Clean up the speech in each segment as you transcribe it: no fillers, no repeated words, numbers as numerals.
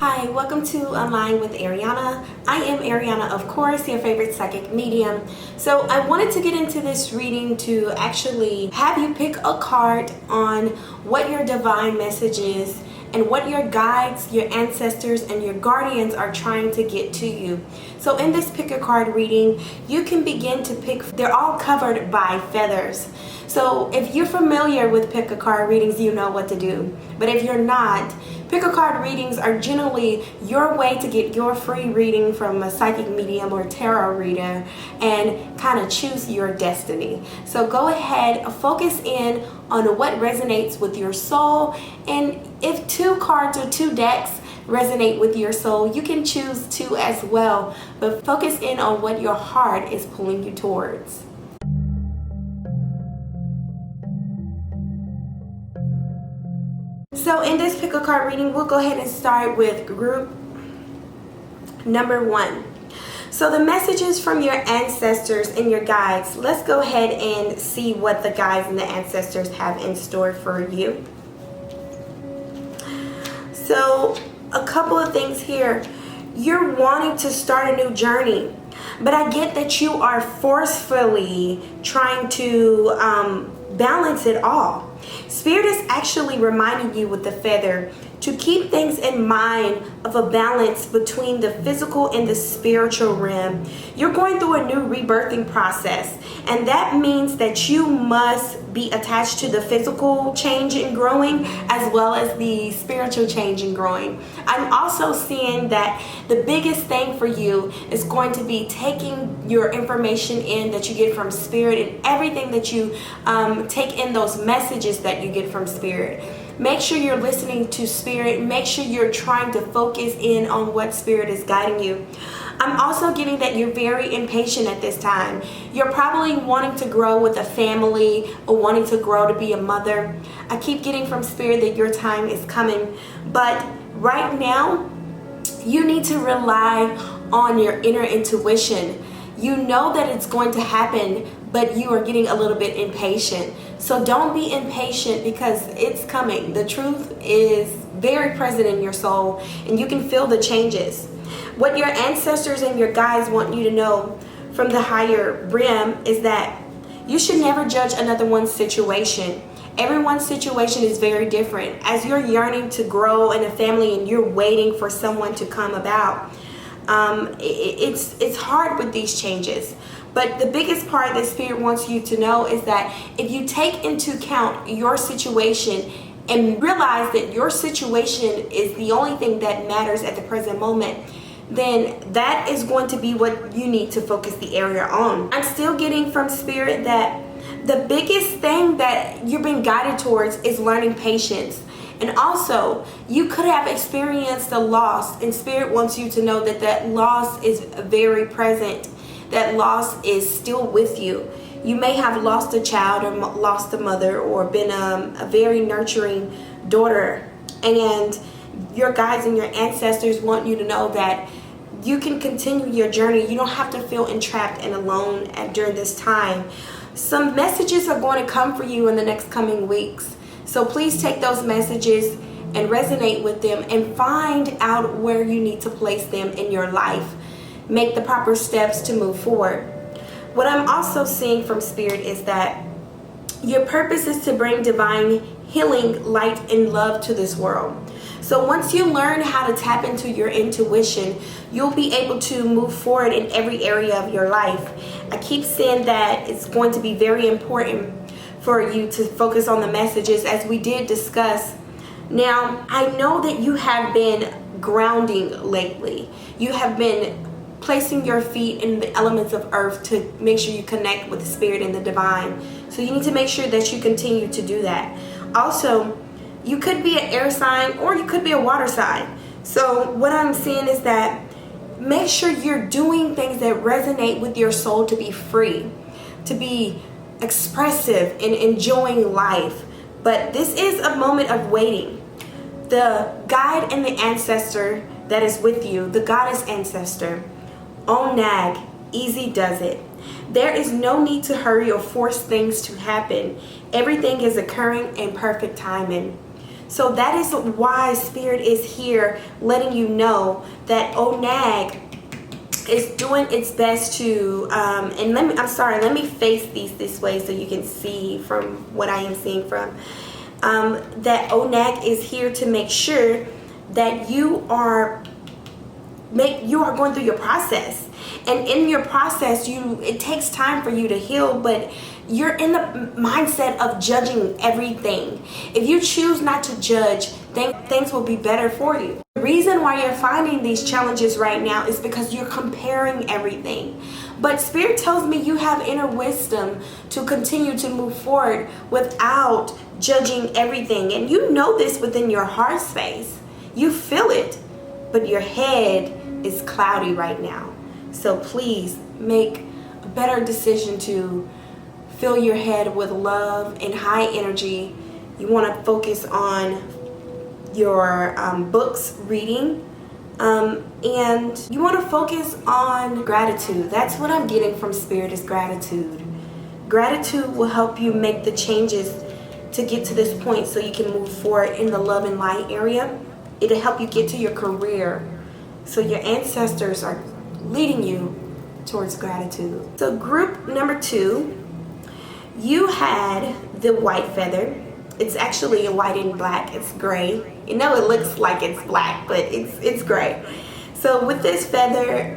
Hi, welcome to Online with Ariana. I am Ariana, of course, your favorite psychic medium. So I wanted to get into this reading to actually have you pick a card on what your divine message is and what your guides, your ancestors, and your guardians are trying to get to you. So in this pick a card reading, you can begin to pick, they're all covered by feathers. So if you're familiar with pick a card readings, you know what to do. But if you're not, pick a card readings are generally your way to get your free reading from a psychic medium or tarot reader and kind of choose your destiny. So go ahead, focus in on what resonates with your soul, and if two cards or two decks resonate with your soul, you can choose two as well, but focus in on what your heart is pulling you towards. So in this pick a card reading, we'll go ahead and start with group number 1. So the messages from your ancestors and your guides, let's go ahead and see what the guides and the ancestors have in store for you. So a couple of things here. You're wanting to start a new journey, but I get that you are forcefully trying to balance it all. Spirit is actually reminding you with the feather to keep things in mind of a balance between the physical and the spiritual realm. You're going through a new rebirthing process, and that means that you must be attached to the physical change and growing as well as the spiritual change and growing. I'm also seeing that the biggest thing for you is going to be taking your information in that you get from Spirit and everything that you take in, those messages that you get from Spirit. Make sure you're listening to Spirit. Make sure you're trying to focus in on what Spirit is guiding you. I'm also getting that you're very impatient at this time. You're probably wanting to grow with a family or wanting to grow to be a mother. I keep getting from Spirit that your time is coming. But right now, you need to rely on your inner intuition. You know that it's going to happen, but you are getting a little bit impatient. So don't be impatient because it's coming. The truth is very present in your soul, and you can feel the changes. What your ancestors and your guides want you to know from the higher realm is that you should never judge another one's situation. Everyone's situation is very different. As you're yearning to grow in a family and you're waiting for someone to come about, it's hard with these changes. But the biggest part that Spirit wants you to know is that if you take into account your situation and realize that your situation is the only thing that matters at the present moment, then that is going to be what you need to focus the area on. I'm still getting from Spirit that the biggest thing that you're being guided towards is learning patience. And also, you could have experienced a loss, and Spirit wants you to know that that loss is very present. That loss is still with you. You may have lost a child or lost a mother or been a very nurturing daughter. And your guides and your ancestors want you to know that you can continue your journey. You don't have to feel entrapped and alone during this time. Some messages are going to come for you in the next coming weeks. So please take those messages and resonate with them and find out where you need to place them in your life. Make the proper steps to move forward. What I'm also seeing from Spirit is that your purpose is to bring divine healing, light, and love to this world. So once you learn how to tap into your intuition, you'll be able to move forward in every area of your life. I keep saying that it's going to be very important for you to focus on the messages as we did discuss. Now, I know that you have been grounding lately. You have been placing your feet in the elements of earth to make sure you connect with the Spirit and the divine. So you need to make sure that you continue to do that. Also, you could be an air sign or you could be a water sign. So what I'm seeing is that make sure you're doing things that resonate with your soul to be free, to be expressive and enjoying life. But this is a moment of waiting. The guide and the ancestor that is with you, the goddess ancestor, Onag, easy does it. There is no need to hurry or force things to happen. Everything is occurring in perfect timing. So that is why Spirit is here letting you know that Onag is doing its best to, and let me face these this way so you can see from what I am seeing from, that Onag is here to make sure that you are going through your process. And in your process, it takes time for you to heal, but you're in the mindset of judging everything. If you choose not to judge, things will be better for you. The reason why you're finding these challenges right now is because you're comparing everything. But Spirit tells me you have inner wisdom to continue to move forward without judging everything. And you know this within your heart space. You feel it, but your head is cloudy right now. So please make a better decision to fill your head with love and high energy. You want to focus on your books reading, and you want to focus on gratitude. That's what I'm getting from Spirit, is gratitude. Gratitude will help you make the changes to get to this point so you can move forward in the love and light area. It'll help you get to your career. So your ancestors are leading you towards gratitude. So group number 2, you had the white feather. It's actually a white and black. It's gray. You know, it looks like it's black, but it's gray. So with this feather,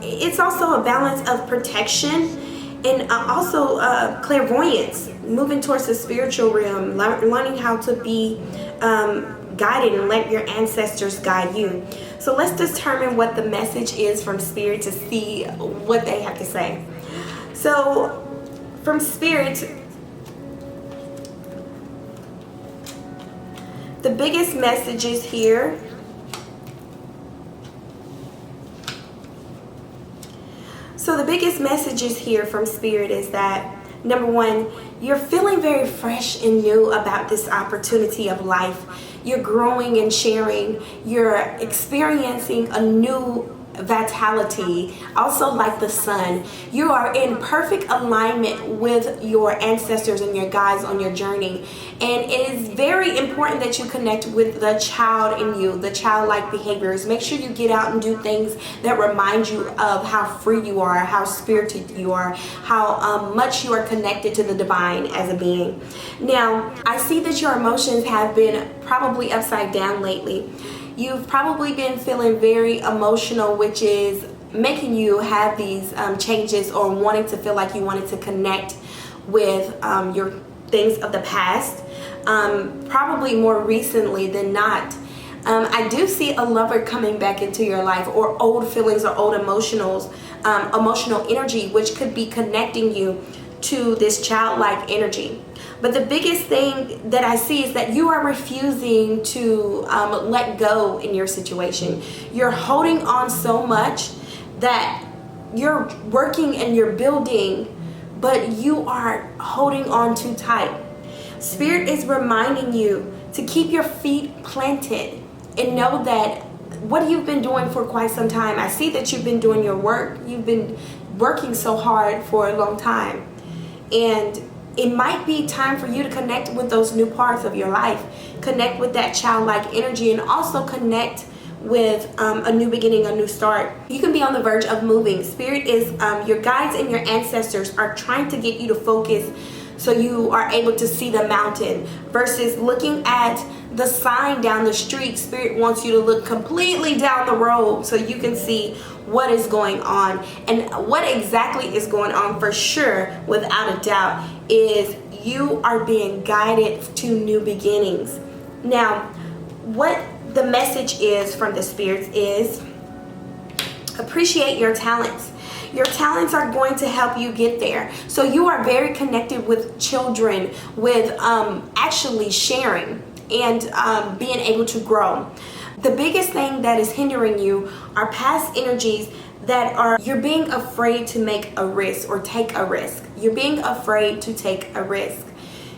it's also a balance of protection and also clairvoyance, moving towards the spiritual realm, learning how to be guided and let your ancestors guide you. So let's determine what the message is from Spirit to see what they have to say. So from Spirit, the biggest messages here . So the biggest messages here from Spirit is that, number 1, you're feeling very fresh and new about this opportunity of life. You're growing and sharing. You're experiencing a new vitality, also like the sun. You are in perfect alignment with your ancestors and your guides on your journey. And it is very important that you connect with the child in you, the childlike behaviors. Make sure you get out and do things that remind you of how free you are, how spirited you are, how much you are connected to the divine as a being. Now, I see that your emotions have been probably upside down lately. You've probably been feeling very emotional, which is making you have these changes or wanting to feel like you wanted to connect with your things of the past, probably more recently than not. I do see a lover coming back into your life, or old feelings or old emotional energy, which could be connecting you to this childlike energy. But the biggest thing that I see is that you are refusing to let go in your situation. You're holding on so much that you're working and you're building, but you are holding on too tight. Spirit is reminding you to keep your feet planted and know that what you've been doing for quite some time. I see that you've been doing your work. You've been working so hard for a long time. And it might be time for you to connect with those new parts of your life. Connect with that childlike energy, and also connect with a new beginning, a new start. You can be on the verge of moving. Spirit is, your guides and your ancestors are trying to get you to focus so you are able to see the mountain versus looking at the sign down the street. Spirit wants you to look completely down the road so you can see what is going on. And what exactly is going on, for sure, without a doubt, is you are being guided to new beginnings. Now, what the message is from the spirits is appreciate your talents. Your talents are going to help you get there. So you are very connected with children, with actually sharing and being able to grow. The biggest thing that is hindering you are past energies that are, you're being afraid to make a risk or take a risk. You're being afraid to take a risk.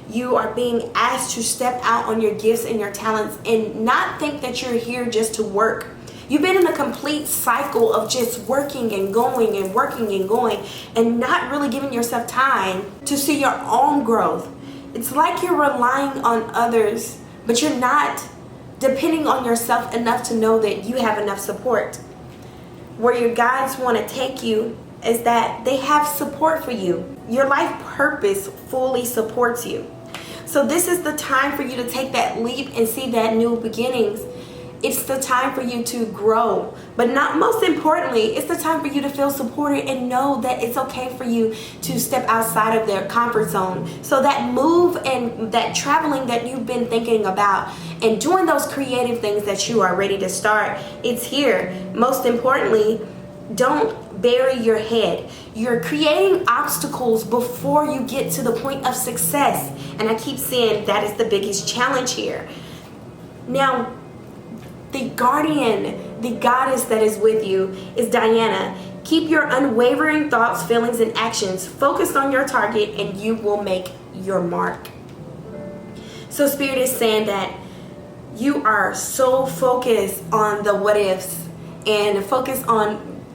You are being asked to step out on your gifts and your talents and not think that you're here just to work. You've been in a complete cycle of just working and going and working and going and not really giving yourself time to see your own growth. It's like you're relying on others but you're not depending on yourself enough to know that you have enough support. Where your guides want to take you is that they have support for you. Your life purpose fully supports you. So this is the time for you to take that leap and see that new beginnings. It's the time for you to grow. But not most importantly, it's the time for you to feel supported and know that it's okay for you to step outside of their comfort zone. So that move and that traveling that you've been thinking about and doing those creative things that you are ready to start, it's here. Most importantly, don't bury your head. You're creating obstacles before you get to the point of success. And I keep saying that is the biggest challenge here. Now, the guardian, the goddess that is with you is Diana. Keep your unwavering thoughts, feelings, and actions focused on your target, and you will make your mark. So Spirit is saying that you are so focused on the what ifs and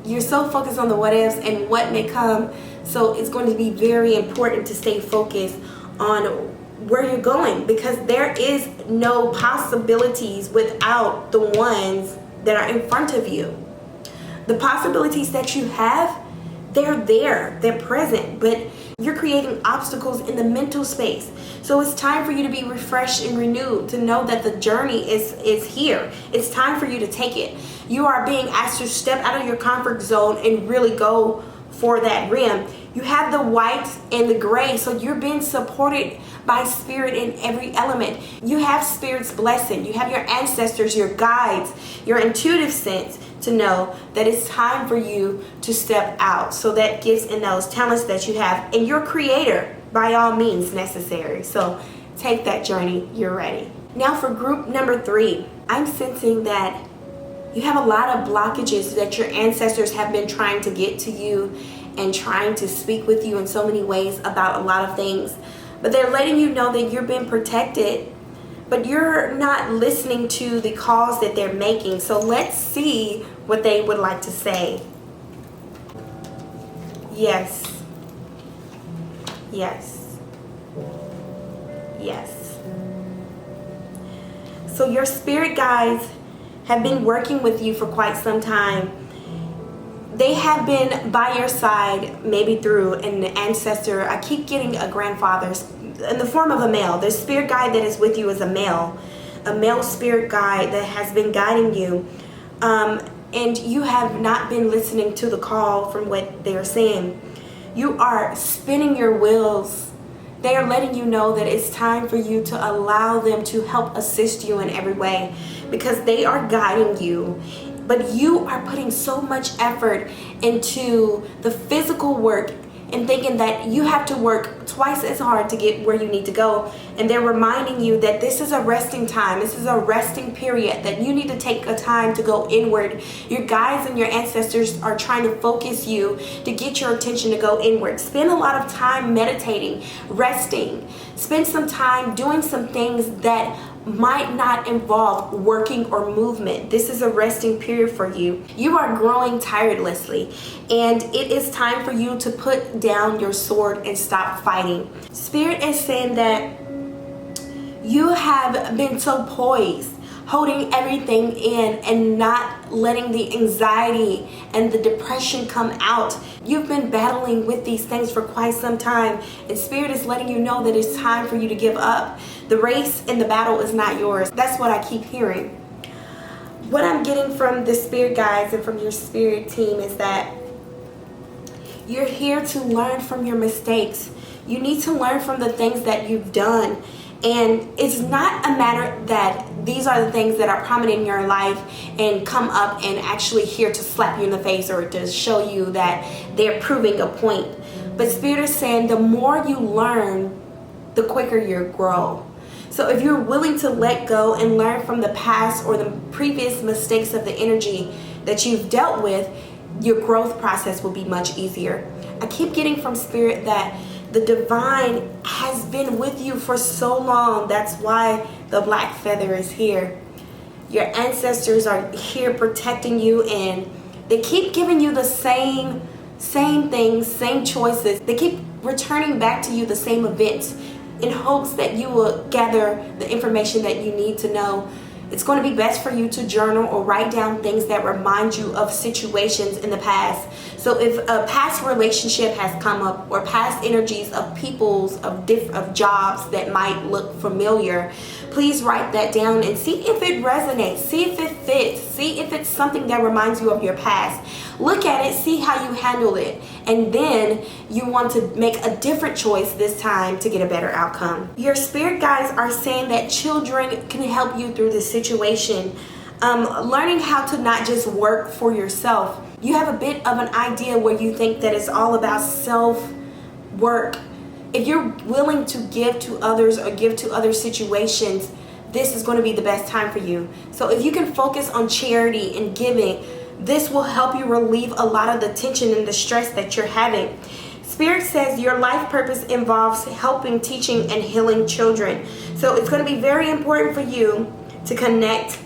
you're so focused on the what ifs and what may come. So it's going to be very important to stay focused on where you're going, because there is no possibilities without the ones that are in front of you. The possibilities that you have, they're present, but you're creating obstacles in the mental space. So it's time for you to be refreshed and renewed, to know that the journey is here. It's time for you to take it. You are being asked to step out of your comfort zone and really go for that rim. You have the white and the gray, so you're being supported by Spirit in every element. You have Spirit's blessing. You have your ancestors, your guides, your intuitive sense to know that it's time for you to step out. So that gifts and those talents that you have, and your creator by all means necessary. So take that journey. You're ready. Now for group number 3, I'm sensing that you have a lot of blockages that your ancestors have been trying to get to you and trying to speak with you in so many ways about a lot of things. But they're letting you know that you're being protected, but you're not listening to the calls that they're making. So let's see what they would like to say. Yes. Yes. Yes. So your spirit guides have been working with you for quite some time. They have been by your side, maybe through an ancestor. I keep getting a grandfather in the form of a male. The spirit guide that is with you is a male spirit guide that has been guiding you. And you have not been listening to the call from what they're saying. You are spinning your wheels. They are letting you know that it's time for you to allow them to help assist you in every way, because they are guiding you. But you are putting so much effort into the physical work and thinking that you have to work twice as hard to get where you need to go. And they're reminding you that this is a resting time. This is a resting period, that you need to take a time to go inward. Your guides and your ancestors are trying to focus you to get your attention to go inward. Spend a lot of time meditating, resting. Spend some time doing some things that might not involve working or movement. This is a resting period for you. You are growing tirelessly, and it is time for you to put down your sword and stop fighting. Spirit is saying that you have been so poised, holding everything in and not letting the anxiety and the depression come out. You've been battling with these things for quite some time, and Spirit is letting you know that it's time for you to give up. The race and the battle is not yours. That's what I keep hearing. What I'm getting from the spirit guides and from your spirit team is that you're here to learn from your mistakes. You need to learn from the things that you've done. And it's not a matter that these are the things that are prominent in your life and come up and actually here to slap you in the face or to show you that they're proving a point. But Spirit is saying the more you learn, the quicker you grow. So if you're willing to let go and learn from the past or the previous mistakes of the energy that you've dealt with, your growth process will be much easier. I keep getting from Spirit that the divine has been with you for so long. That's why the black feather is here. Your ancestors are here protecting you, and they keep giving you the same things, same choices. They keep returning back to you the same events. in hopes that you will gather the information that you need to know. It's going to be best for you to journal or write down things that remind you of situations in the past. So if a past relationship has come up, or past energies of people's, of jobs that might look familiar, please write that down and see if it resonates, see if it fits, see if it's something that reminds you of your past. Look at it, see how you handle it, and then you want to make a different choice this time to get a better outcome. Your spirit guides are saying that children can help you through this situation. Learning how to not just work for yourself. You have a bit of an idea where you think that it's all about self-work. If you're willing to give to others or give to other situations, this is going to be the best time for you. So if you can focus on charity and giving, this will help you relieve a lot of the tension and the stress that you're having. Spirit says your life purpose involves helping, teaching, and healing children. So it's going to be very important for you to connect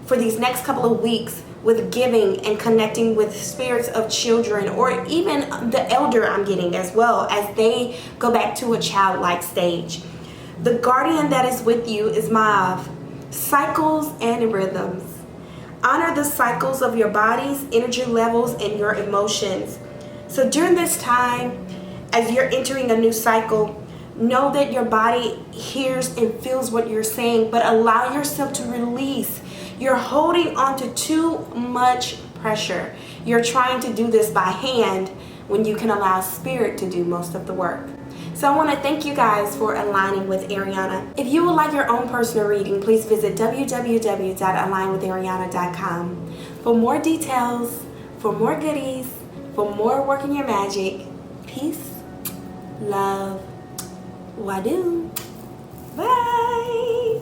for these next couple of weeks with giving and connecting with spirits of children, or even the elder I'm getting as well, as they go back to a childlike stage. The guardian that is with you is Maav. Cycles and rhythms. Honor the cycles of your body's energy levels and your emotions. So during this time, as you're entering a new cycle, know that your body hears and feels what you're saying, but allow yourself to release. You're holding on to too much pressure. You're trying to do this by hand when you can allow spirit to do most of the work. So I want to thank you guys for aligning with Ariana. If you would like your own personal reading, please visit www.alignwithariana.com for more details, for more goodies, for more working your magic. Peace, love, wadu.